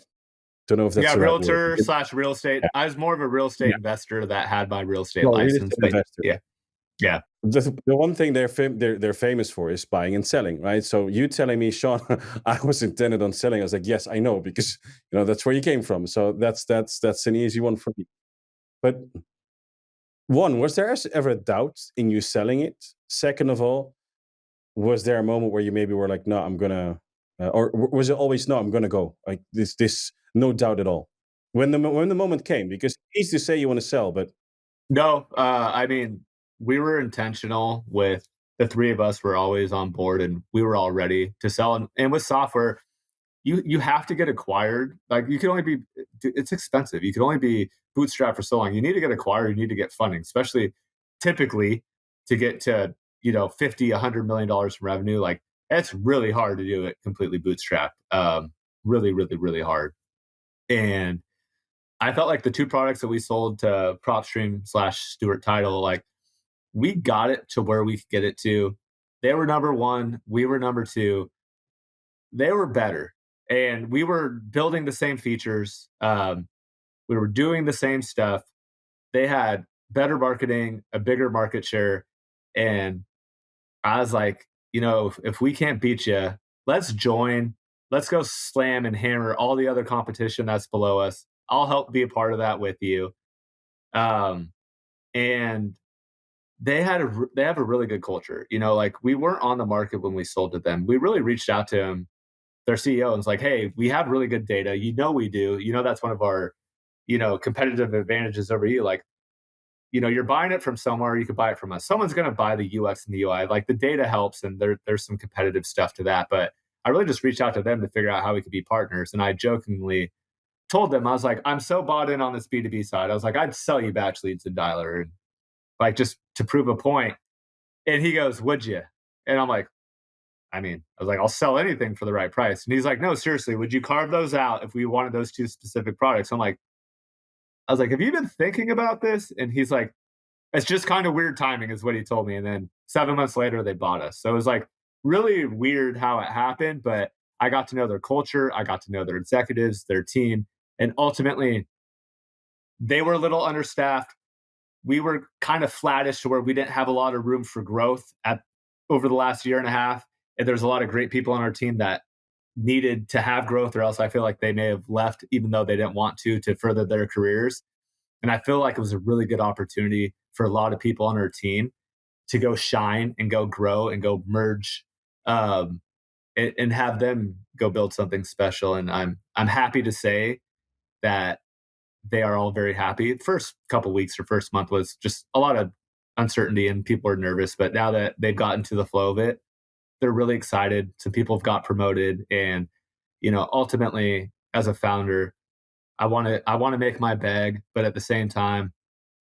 don't know if that's Yeah, the right word. realtor slash real estate. Yeah. I was more of a real estate Yeah. investor that had my real estate Well, real license, estate but investor. yeah, yeah. The one thing they're famous for is buying and selling, right? So you telling me, Sean, I was intended on selling. I was like, yes, I know, because that's where you came from. So that's an easy one for me. But one, was there ever a doubt in you selling it? Second of all, was there a moment where you maybe were like, no, I'm gonna, was it always no, I'm gonna go, like this, no doubt at all, when the moment came? Because it's easy to say you want to sell, but No, I mean, we were intentional with the three of us were always on board and we were all ready to sell. And with software, you have to get acquired. Like you can only be it's expensive. You can only be bootstrapped for so long. You need to get acquired, you need to get funding, especially typically to get to, 50, $100 million in revenue. Like it's really hard to do it completely bootstrapped. Really, really, really hard. And I felt like the two products that we sold to PropStream slash Stewart Title, like we got it to where we could get it to. They were number one, we were number two. They were better, and we were building the same features. We were doing the same stuff. They had better marketing, a bigger market share, and I was like, if we can't beat you, let's join. Let's go slam and hammer all the other competition that's below us. I'll help be a part of that with you. Um, and they have a really good culture. Like we weren't on the market when we sold to them. We really reached out to him, their CEO, and was like, "Hey, we have really good data. We do. That's one of our competitive advantages over you. Like, you're buying it from somewhere. You could buy it from us. Someone's going to buy the UX and the UI. Like the data helps, and there's some competitive stuff to that. But I really just reached out to them to figure out how we could be partners. And I jokingly told them, I was like, I'm so bought in on this B2B side. I was like, I'd sell you batch leads and dialer, and like just to prove a point. And he goes, would you? And I'm like, I was like, I'll sell anything for the right price. And he's like, no, seriously, would you carve those out if we wanted those two specific products? I was like, have you been thinking about this? And he's like, it's just kind of weird timing, is what he told me. And then 7 months later, they bought us. So it was like really weird how it happened. But I got to know their culture. I got to know their executives, their team. And ultimately, they were a little understaffed. We were kind of flattish to where we didn't have a lot of room for growth at over the last year and a half. And there's a lot of great people on our team that needed to have growth, or else I feel like they may have left even though they didn't want to further their careers. And I feel like it was a really good opportunity for a lot of people on our team to go shine and go grow and go merge, and have them go build something special. And I'm happy to say that they are all very happy. First couple weeks or first month was just a lot of uncertainty and people are nervous. But now that they've gotten to the flow of it, they're really excited. Some people have got promoted, and ultimately, as a founder, I want to make my bag, but at the same time,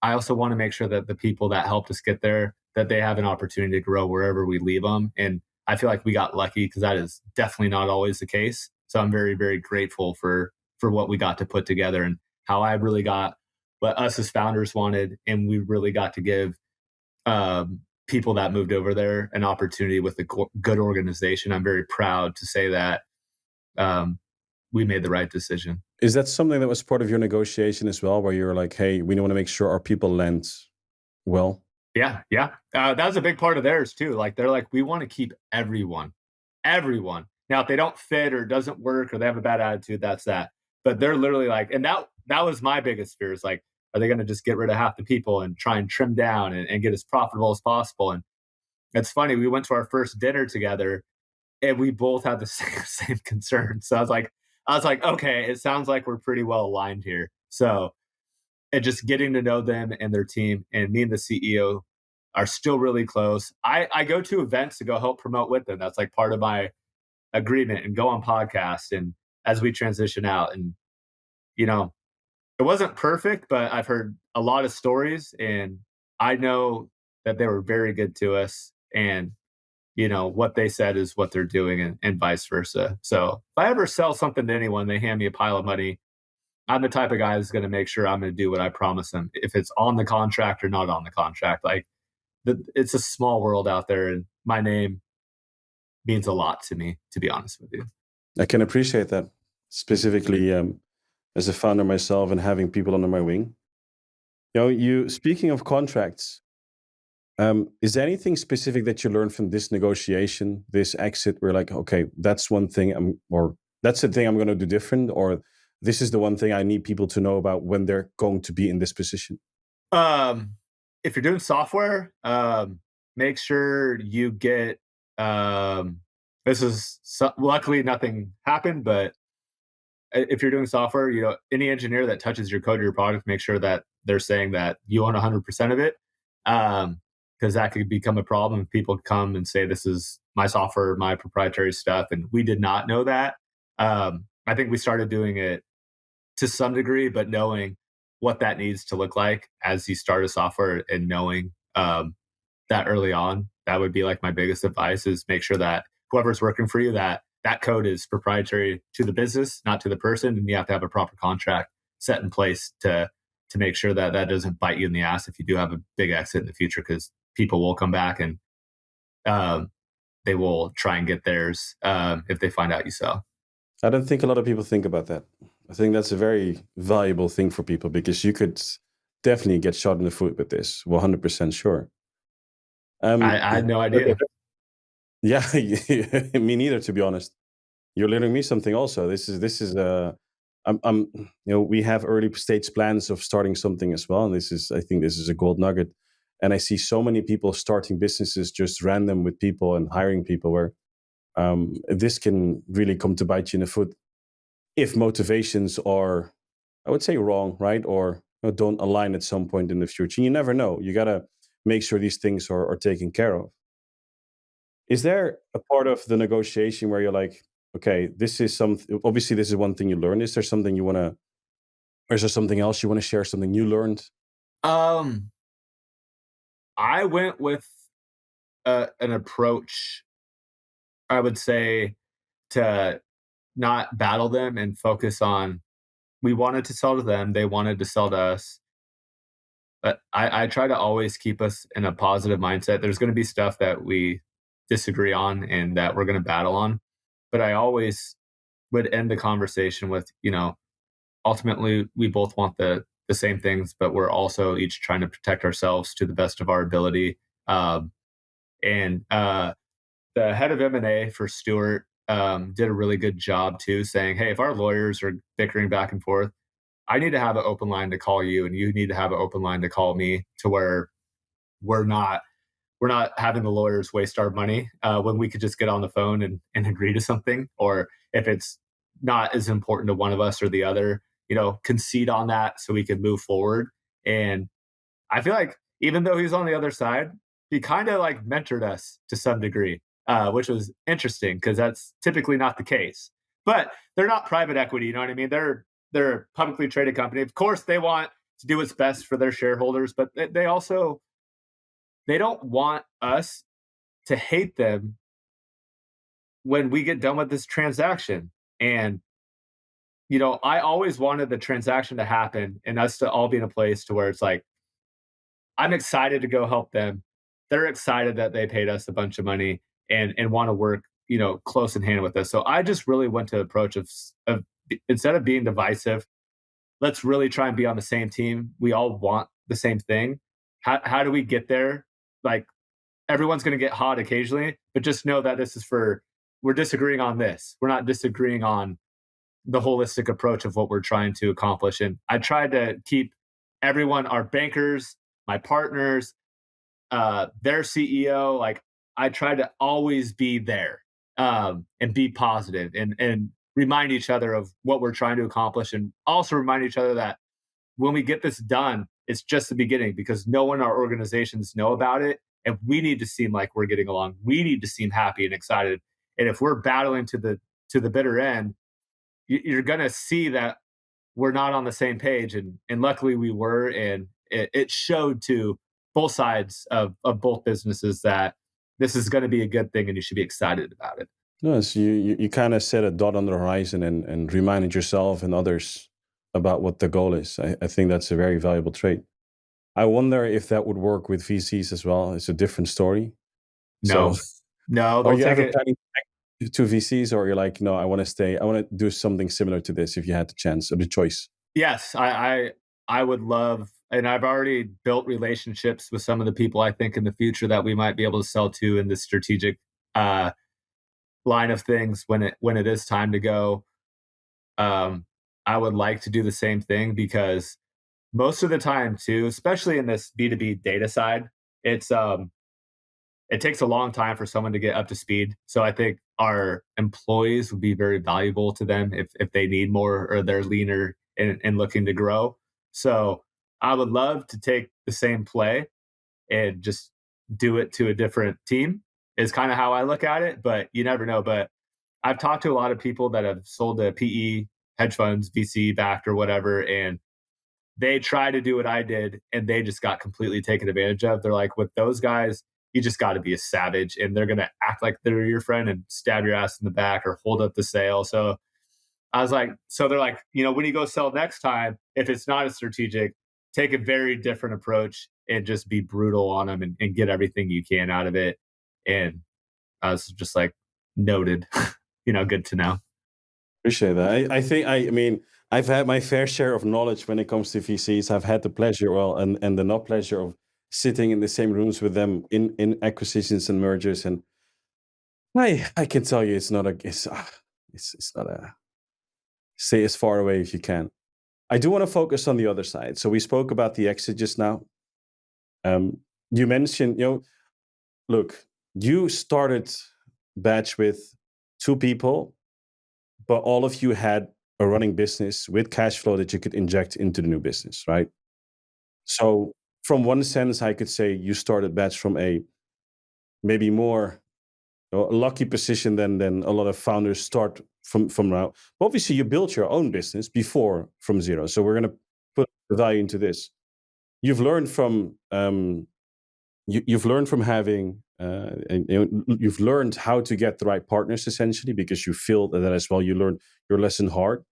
I also want to make sure that the people that helped us get there, that they have an opportunity to grow wherever we leave them. And I feel like we got lucky because that is definitely not always the case. So I'm very, very grateful for what we got to put together and how I really got what us as founders wanted, and we really got to give people that moved over there an opportunity with a good organization. I'm very proud to say that um, we made the right decision. is that something that was part of your negotiation as well, where you're like, hey, we want to make sure our people land well? Yeah, yeah. That was a big part of theirs too. Like they're like, we want to keep everyone, everyone. Now, if they don't fit or it doesn't work or they have a bad attitude, that's that. But they're literally like, and that was my biggest fear is like, are they going to just get rid of half the people and try and trim down and get as profitable as possible? And it's funny, we went to our first dinner together and we both had the same concern. So I was like, okay, it sounds like we're pretty well aligned here. So and just getting to know them and their team, and me and the CEO are still really close. I go to events to go help promote with them. That's like part of my agreement, and go on podcasts and as we transition out. And you know, it wasn't perfect, but I've heard a lot of stories and I know that they were very good to us. And what they said is what they're doing, and vice versa. So if I ever sell something to anyone, they hand me a pile of money, I'm the type of guy that's going to make sure I'm going to do what I promise them, if it's on the contract or not on the contract. Like it's a small world out there, and my name means a lot to me, to be honest with you. I can appreciate that, specifically as a founder myself and having people under my wing. You speaking of contracts, Is there anything specific that you learned from this negotiation, this exit, where like, okay, that's one thing, or that's the thing I'm going to do different, or this is the one thing I need people to know about when they're going to be in this position? Um, if you're doing software, make sure you get. This is luckily nothing happened, but if you're doing software, any engineer that touches your code or your product, make sure that they're saying that you own 100% of it, because that could become a problem. People come and say, "This is my software, my proprietary stuff," and we did not know that. I think we started doing it to some degree, but knowing what that needs to look like as you start a software and knowing that early on, that would be like my biggest advice is make sure that whoever's working for you, that code is proprietary to the business, not to the person, and you have to have a proper contract set in place to make sure that that doesn't bite you in the ass if you do have a big exit in the future, because people will come back and um, they will try and get theirs if they find out you sell. I don't think a lot of people think about that. I think that's a very valuable thing for people because you could definitely get shot in the foot with this. 100% sure. I had no Okay. idea. Yeah, me neither, to be honest. You're learning me something also. We have early stage plans of starting something as well. And I think this is a gold nugget. And I see so many people starting businesses just random with people and hiring people where this can really come to bite you in the foot if motivations are, I would say, wrong, right? Or don't align at some point in the future. You never know. You got to make sure these things are taken care of. Is there a part of the negotiation where you're like, okay, this is something, obviously, this is one thing you learned. Is there something you want to, or is there something else you want to share, something you learned? Um, I went with an approach, I would say, to not battle them and focus on we wanted to sell to them, they wanted to sell to us. But I try to always keep us in a positive mindset. There's going to be stuff that we disagree on and that we're going to battle on. But I always would end the conversation with, ultimately we both want the same things, but we're also each trying to protect ourselves to the best of our ability. And The head of M&A for Stewart did a really good job too, saying, "Hey, if our lawyers are bickering back and forth, I need to have an open line to call you, and you need to have an open line to call me, to where we're not we're not having the lawyers waste our money when we could just get on the phone and agree to something, or if it's not as important to one of us or the other, concede on that so we can move forward." And I feel like even though he's on the other side, he kind of like mentored us to some degree, which was interesting because that's typically not the case. But they're not private equity, you know what I mean? They're a publicly traded company. Of course, they want to do what's best for their shareholders, but they also they don't want us to hate them when we get done with this transaction. And I always wanted the transaction to happen and us to all be in a place to where it's like I'm excited to go help them. They're excited that they paid us a bunch of money and want to work, close in hand with us. So I just really went to the approach of instead of being divisive, let's really try and be on the same team. We all want the same thing. How do we get there? Like everyone's going to get hot occasionally, but just know that we're disagreeing on this. We're not disagreeing on the holistic approach of what we're trying to accomplish. And I tried to keep everyone, our bankers, my partners, their CEO, like I try to always be there and be positive and remind each other of what we're trying to accomplish, and also remind each other that when we get this done, it's just the beginning because no one in our organizations know about it, and we need to seem like we're getting along. We need to seem happy and excited. And if we're battling to the bitter end, you're going to see that we're not on the same page, and luckily we were, and it showed to both sides of both businesses that this is going to be a good thing and you should be excited about it. No, so you kind of set a dot on the horizon and reminded yourself and others about what the goal is. I think that's a very valuable trait. I wonder if that would work with VCs as well. It's a different story. So, No, no, are they'll you take ever it. planning to VCs, or you're like, no, I want to stay, I want to do something similar to this if you had the chance or the choice? Yes, I would love and I've already built relationships with some of the people I think in the future that we might be able to sell to in the strategic uh, line of things when it is time to go. Um, I would like to do the same thing because most of the time too, especially in this B2B data side, it's it takes a long time for someone to get up to speed. So I think our employees would be very valuable to them if they need more or they're leaner and looking to grow. So I would love to take the same play and just do it to a different team is kind of how I look at it. But you never know. But I've talked to a lot of people that have sold to PE, hedge funds, VC backed or whatever, and they try to do what I did and they just got completely taken advantage of. They're like, with those guys, you just got to be a savage and they're going to act like they're your friend and stab your ass in the back or hold up the sale. So I was like, so they're like, when you go sell next time, if it's not a strategic, take a very different approach and just be brutal on them and get everything you can out of it. And I was just like, noted, good to know. Appreciate that. I mean, I've had my fair share of knowledge when it comes to VCs. I've had the pleasure, well, and the not pleasure of sitting in the same rooms with them in acquisitions and mergers. And I can tell you, it's not a stay as far away as you can. I do want to focus on the other side. So we spoke about the exit just now. You mentioned, look, you started Batch with two people, but all of you had a running business with cash flow that you could inject into the new business, right? So from one sense, I could say you started Batch from a maybe more lucky position than a lot of founders start from now. Obviously, you built your own business before from zero. So we're going to put the value into this. You've learned from you've learned from having and you've learned how to get the right partners essentially because you feel that as well. You learned your lesson hard.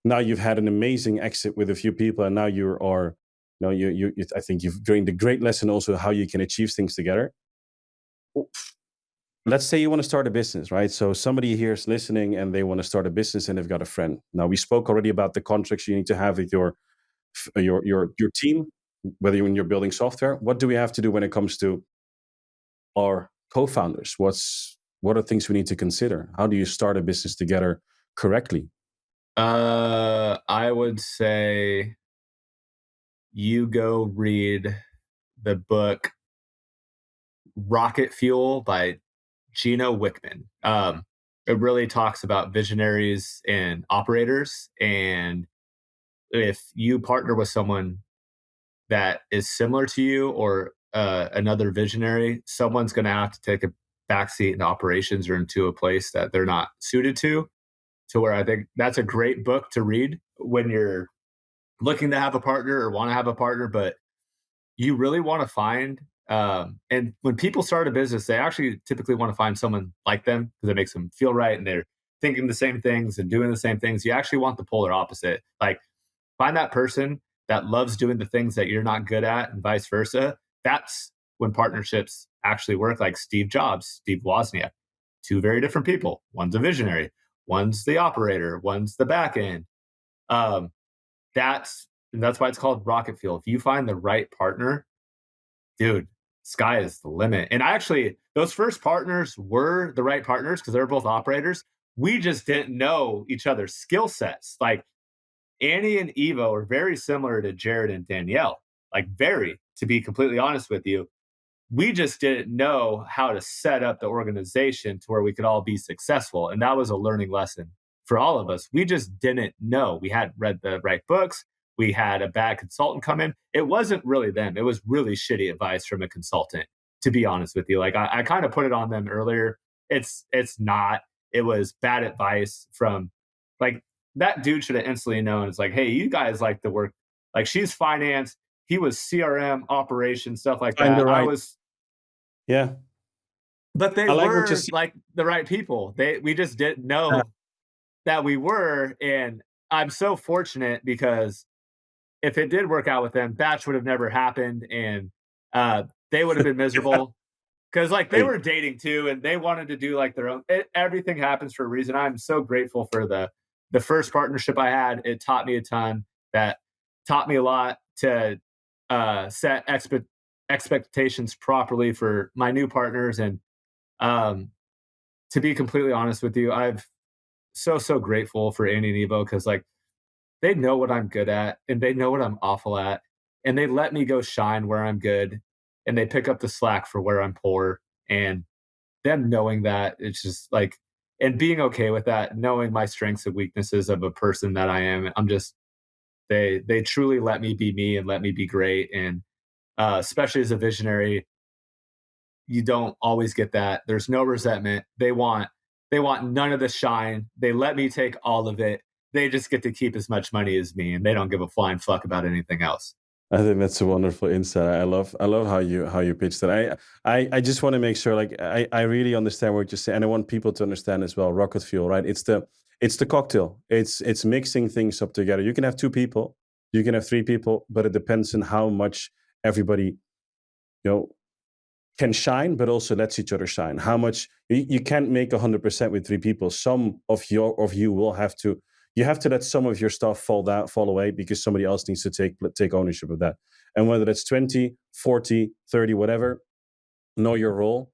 Now you've had an amazing exit with a few people, and now you are, I think you've gained a great lesson also how you can achieve things together. Let's say you want to start a business, right? So somebody here is listening and they want to start a business and they've got a friend. Now we spoke already about the contracts you need to have with your team, whether you're building software. What do we have to do when it comes to our co-founders? What are things we need to consider? How do you start a business together correctly? I would say you go read the book Rocket Fuel by Gino Wickman. It really talks about visionaries and operators. And if you partner with someone that is similar to you or another visionary, someone's going to have to take a backseat in operations or into a place that they're not suited to where I think that's a great book to read when you're looking to have a partner or want to have a partner, but you really want to find and when people start a business, they actually typically want to find someone like them because it makes them feel right and they're thinking the same things and doing the same things. You actually want the polar opposite. Like find that person that loves doing the things that you're not good at and vice versa. That's when partnerships actually work, like Steve Jobs, Steve Wozniak, two very different people. One's a visionary, one's the operator, one's the back end. Um, that's why it's called rocket fuel. If you find the right partner, dude, sky is the limit. And actually, those first partners were the right partners because they were both operators. We just didn't know each other's skill sets. Like Annie and Evo are very similar to Jared and Danielle. Like very, to be completely honest with you. We just didn't know how to set up the organization to where we could all be successful. And that was a learning lesson for all of us. We just didn't know. We hadn't read the right books. We had a bad consultant come in. It wasn't really them. It was really shitty advice from a consultant, to be honest with you. Like I kind of put it on them earlier. It's not. It was bad advice from like that dude should have instantly known. It's like, hey, you guys like to work. Like she's finance. He was CRM operations, stuff like Find the that. I right. was Yeah, but they I like what you were see. like the right people. We just didn't know that we were. And I'm so fortunate because if it did work out with them, Batch would have never happened and they would have been miserable. Cause like they Hey, were dating too and they wanted to do like their own everything happens for a reason. I'm so grateful for the first partnership I had. It taught me a ton that taught me a lot to set expectations properly for my new partners. And um, to be completely honest with you, I've so grateful for Andy and Evo because like they know what I'm good at and they know what I'm awful at, and they let me go shine where I'm good, and they pick up the slack for where I'm poor. And them knowing that, it's just like, and being okay with that, knowing my strengths and weaknesses of a person that I am. I'm just they truly let me be me and let me be great. And especially as a visionary, you don't always get that. There's no resentment. They want none of the shine. They let me take all of it. They just get to keep as much money as me, and they don't give a flying fuck about anything else. I think that's a wonderful insight. I love how you pitched it. I just want to make sure, like, I really understand what you say, and I want people to understand as well. Rocket fuel, right? It's the cocktail. It's mixing things up together. You can have two people, you can have three people, but it depends on how much everybody, you know, can shine, but also lets each other shine. How much you can't make 100% with three people. Some of you will have to. You have to let some of your stuff fall away because somebody else needs to take ownership of that. And whether that's 20, 40, 30, whatever, know your role,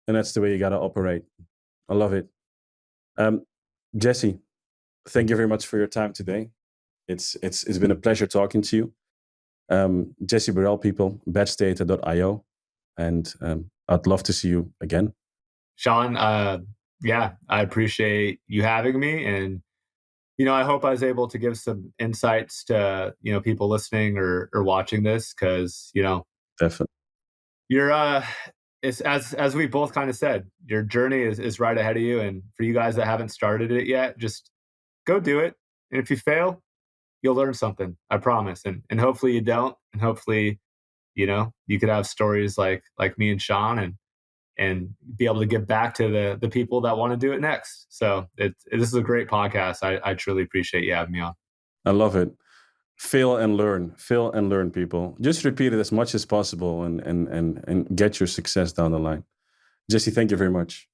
and that's the way you got to operate. I love it. Um, Jesse, thank you very much for your time today. It's been a pleasure talking to you. Jesse Burrel, people, batchdata.io. And I'd love to see you again. Sean, yeah, I appreciate you having me, and I hope I was able to give some insights to people listening or watching this, because Definitely. you're it's as we both kind of said, your journey is right ahead of you, and for you guys that haven't started it yet, just go do it. And if you fail, you'll learn something. I promise. And hopefully you don't, and hopefully you could have stories like me and Sean, and be able to give back to the people that want to do it next. So this is a great podcast. I truly appreciate you having me on. I love it. Fail and learn, people. Just repeat it as much as possible and get your success down the line. Jesse, thank you very much.